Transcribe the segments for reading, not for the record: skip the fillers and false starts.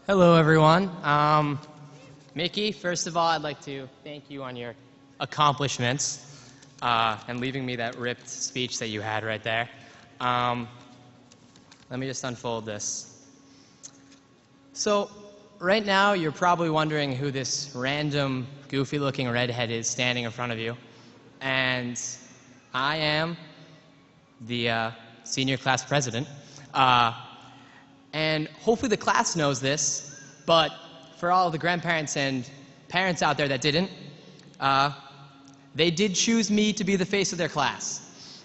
Hello, everyone. Mickey, first of all, I'd like to thank you on your accomplishments and leaving me that ripped speech that you had right there. Let me just unfold this. So, right now, you're probably wondering who this random, goofy-looking redhead is standing in front of you. And I am the senior class president. And hopefully the class knows this, but for all the grandparents and parents out there that didn't, they did choose me to be the face of their class.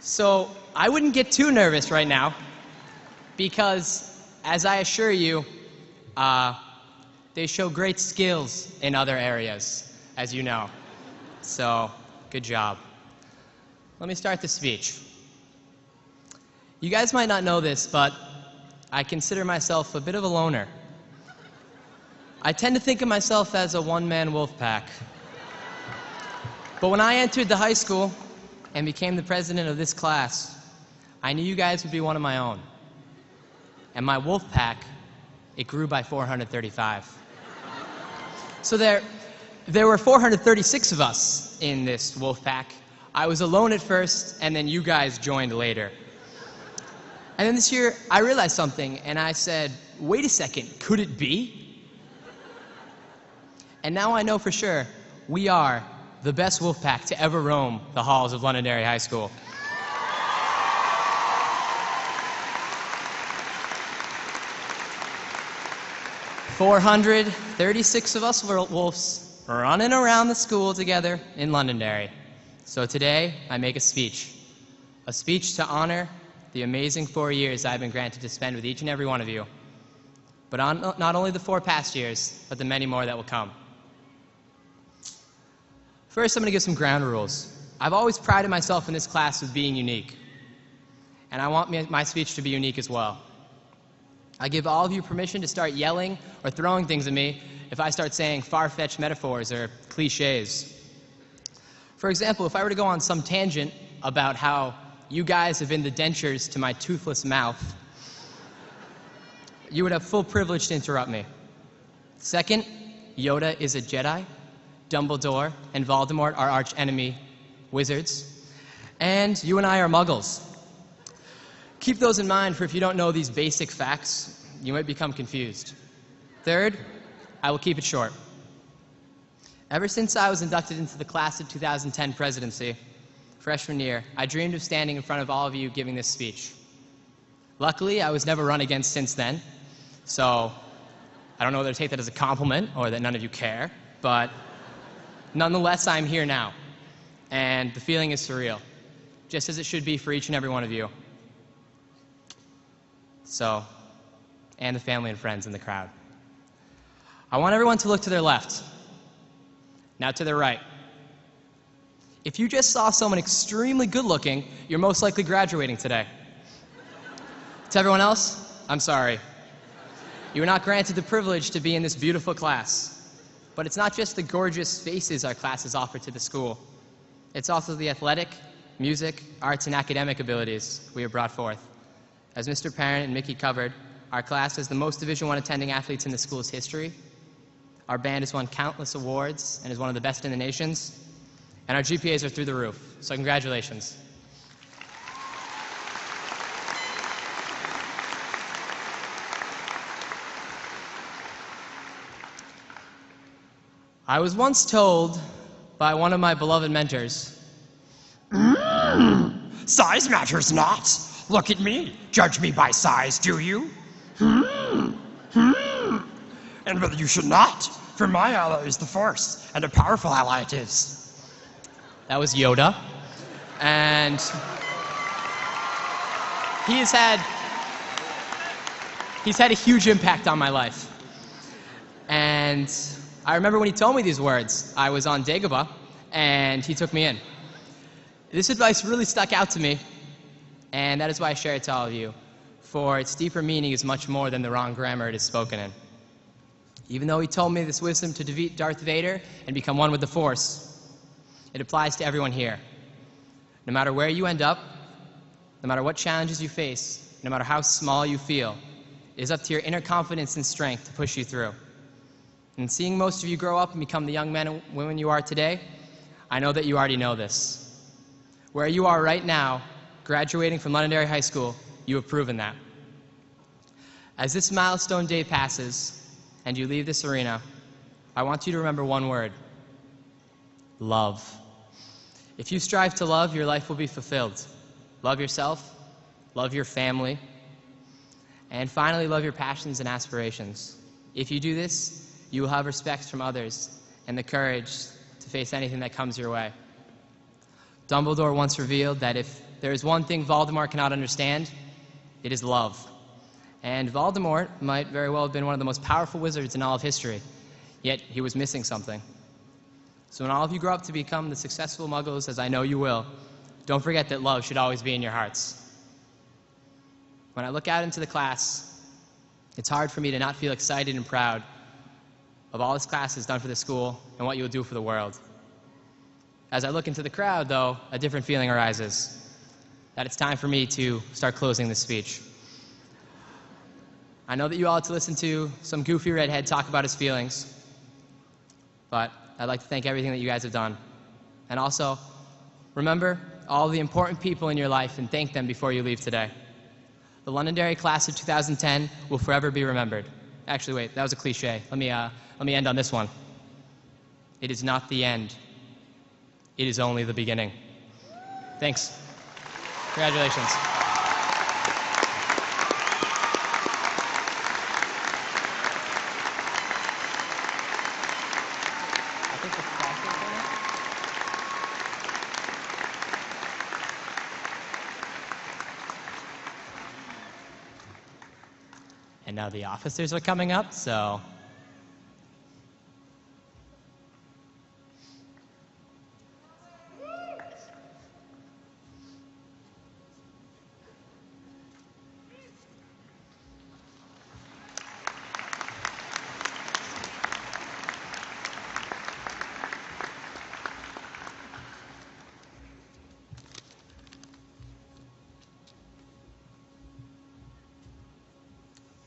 So I wouldn't get too nervous right now, because as I assure you, they show great skills in other areas, as you know. So, good job. Let me start the speech. You guys might not know this, but I consider myself a bit of a loner. I tend to think of myself as a one-man wolf pack. But when I entered the high school and became the president of this class, I knew you guys would be one of my own. And my wolf pack, it grew by 435. So there were 436 of us in this wolf pack. I was alone at first, and then you guys joined later. And then this year, I realized something, and I said, wait a second, could it be? And now I know for sure, we are the best wolf pack to ever roam the halls of Londonderry High School. "436 of us wolves running around the school together in Londonderry. So today, I make a speech to honor the amazing 4 years I've been granted to spend with each and every one of you, but on not only the 4 past years, but the many more that will come. First, I'm going to give some ground rules. I've always prided myself in this class with being unique, and I want my speech to be unique as well. I give all of you permission to start yelling or throwing things at me if I start saying far-fetched metaphors or cliches. For example, if I were to go on some tangent about how you guys have been the dentures to my toothless mouth, you would have full privilege to interrupt me. Second, Yoda is a Jedi, Dumbledore and Voldemort are arch-enemy wizards, and you and I are muggles. Keep those in mind, for if you don't know these basic facts, you might become confused. Third, I will keep it short. Ever since I was inducted into the class of 2010 presidency, freshman year, I dreamed of standing in front of all of you giving this speech. Luckily, I was never run against since then, so I don't know whether to take that as a compliment or that none of you care, but nonetheless, I'm here now, and the feeling is surreal, just as it should be for each and every one of you. So, and the family and friends in the crowd. I want everyone to look to their left, now to their right. If you just saw someone extremely good-looking, you're most likely graduating today. To everyone else, I'm sorry. You were not granted the privilege to be in this beautiful class. But it's not just the gorgeous faces our classes offer to the school. It's also the athletic, music, arts, and academic abilities we have brought forth. As Mr. Parent and Mickey covered, our class has the most Division I attending athletes in the school's history. Our band has won countless awards and is one of the best in the nations. And our GPAs are through the roof, so congratulations. I was once told by one of my beloved mentors, Size matters not. Look at me. Judge me by size, do you? And whether you should not, for my ally is the Force, and a powerful ally it is. that was Yoda, and he's had a huge impact on my life. And I remember when he told me these words, I was on Dagobah, and he took me in. This advice really stuck out to me, and that is why I share it to all of you, for its deeper meaning is much more than the wrong grammar it is spoken in. Even though he told me this wisdom to defeat Darth Vader and become one with the Force, it applies to everyone here. No matter where you end up, no matter what challenges you face, no matter how small you feel, It is up to your inner confidence and strength to push you through. And seeing most of you grow up and become the young men and women you are today, I know that you already know this. Where you are right now, graduating from Londonderry High School, you have proven that. As this milestone day passes and you leave this arena, I want you to remember one word: love. If you strive to love, your life will be fulfilled. Love yourself, love your family, and finally love your passions and aspirations. If you do this, you will have respect from others and the courage to face anything that comes your way. Dumbledore once revealed that if there is one thing Voldemort cannot understand, it is love. And Voldemort might very well have been one of the most powerful wizards in all of history, yet he was missing something. So when all of you grow up to become the successful muggles, as I know you will, don't forget that love should always be in your hearts. When I look out into the class, it's hard for me to not feel excited and proud of all this class has done for the school and what you will do for the world. As I look into the crowd, though, a different feeling arises, that it's time for me to start closing this speech. I know that you all had to listen to some goofy redhead talk about his feelings, but I'd like to thank everything that you guys have done. And also, remember all the important people in your life and thank them before you leave today. The Londonderry class of 2010 will forever be remembered. Actually, wait, that was a cliche. Let me end on this one. It is not the end. It is only the beginning. Thanks. Congratulations. And now the officers are coming up, so...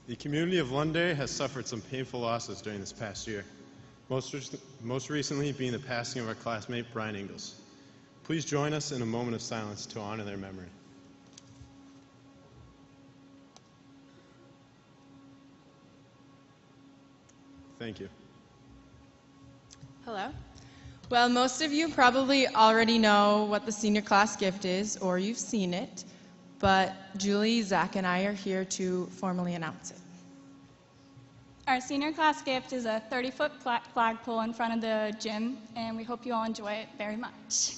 The community of Londonderry has suffered some painful losses during this past year, most recently being the passing of our classmate Brian Ingalls. Please join us in a moment of silence to honor their memory. Thank you. Hello. Well, most of you probably already know what the senior class gift is, or you've seen it, but Julie, Zach, and I are here to formally announce it. Our senior class gift is a 30-foot flagpole in front of the gym, and we hope you all enjoy it very much.